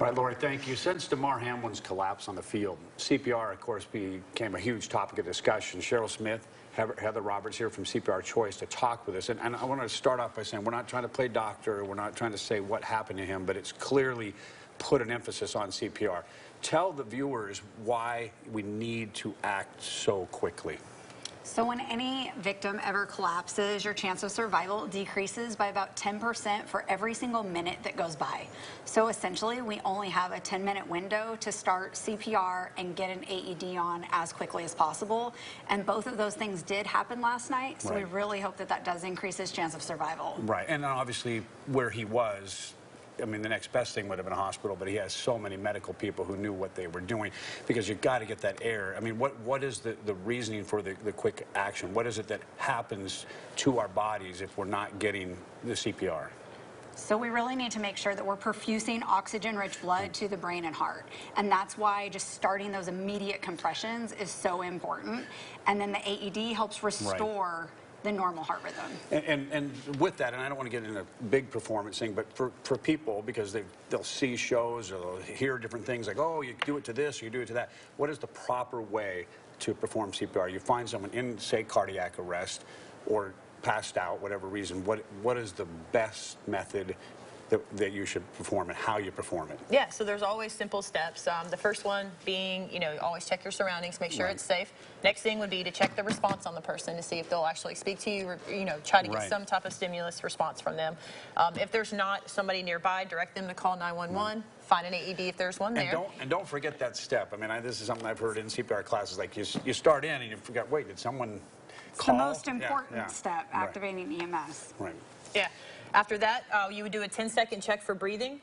All right, Lori, thank you. Since Damar Hamlin's collapse on the field, CPR, of course, became a huge topic of discussion. Cheryl Smith, Heather Roberts here from CPR Choice to talk with us. And I want to start off by saying we're not trying to play doctor. We're not trying to say what happened to him, but it's clearly put an emphasis on CPR. Tell the viewers why we need to act so quickly. So when any victim ever collapses, your chance of survival decreases by about 10% for every single minute that goes by. So essentially, we only have a 10-minute window to start CPR and get an AED on as quickly as possible. And both of those things did happen last night, so we really hope that that does increase his chance of survival. Right, and obviously where he was, I mean, the next best thing would have been a hospital, but he has so many medical people who knew what they were doing, because you've got to get that air. I mean, what is the reasoning for the quick action? What is it that happens to our bodies if we're not getting the CPR? So we really need to make sure that we're perfusing oxygen-rich blood to the brain and heart. And that's why just starting those immediate compressions is so important. And then the AED helps restore the normal heart rhythm. And with that, and I don't want to get into a big performance thing, but for people, because they'll see shows or they'll hear different things like, oh, you do it to this or you do it to that. What is the proper way to perform CPR? You find someone in, say, cardiac arrest or passed out, whatever reason, what is the best method that you should perform and how you perform it? Yeah, so there's always simple steps. The first one being, always check your surroundings, make sure it's safe. Next thing would be to check the response on the person to see if they'll actually speak to you or, try to get some type of stimulus response from them. If there's not somebody nearby, direct them to call 911. Find an AED if there's one there. And don't forget that step. I mean, this is something I've heard in CPR classes, like you start in and you forget, wait, did someone call? The most important step, activating EMS. Right. Yeah. After that, you would do a 10-second check for breathing.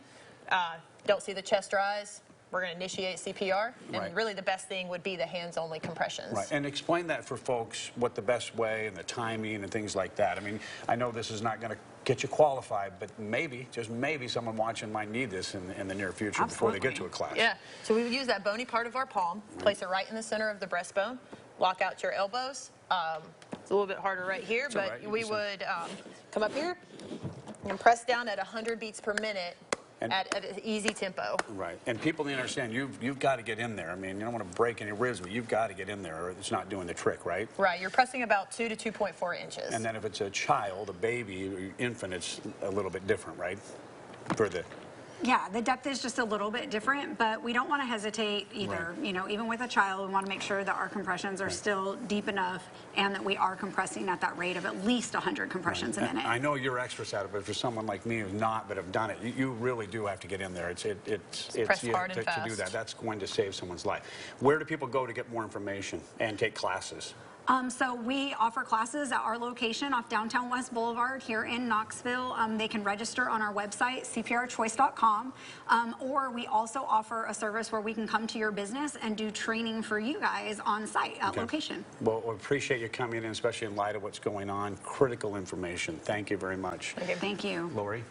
Don't see the chest rise, we're going to initiate CPR. And really the best thing would be the hands-only compressions. Right. And explain that for folks, what the best way and the timing and things like that. I mean, I know this is not going to get you qualified, but maybe, just maybe, someone watching might need this in the near future before they get to a class. Yeah. So we would use that bony part of our palm, place it right in the center of the breastbone, lock out your elbows. It's a little bit harder right here, but we would come up here and press down at 100 beats per minute at an easy tempo. Right. And people need to understand, you've got to get in there. I mean, you don't want to break any ribs, but you've got to get in there or it's not doing the trick, right? Right. You're pressing about 2 to 2.4 inches. And then if it's a child, a baby, or infant, it's a little bit different, right? For the... Yeah, the depth is just a little bit different, but we don't want to hesitate either. Even with a child, we want to make sure that our compressions are still deep enough and that we are compressing at that rate of at least 100 compressions a minute. I know you're experts at it, but for someone like me who's not but have done it, you really do have to get in there. It's press hard and fast. To do that. That's going to save someone's life. Where do people go to get more information and take classes? So we offer classes at our location off Downtown West Boulevard here in Knoxville. They can register on our website, cprchoice.com, or we also offer a service where we can come to your business and do training for you guys on site at location. Well, we appreciate you coming in, especially in light of what's going on. Critical information. Thank you very much. Thank you. Lori?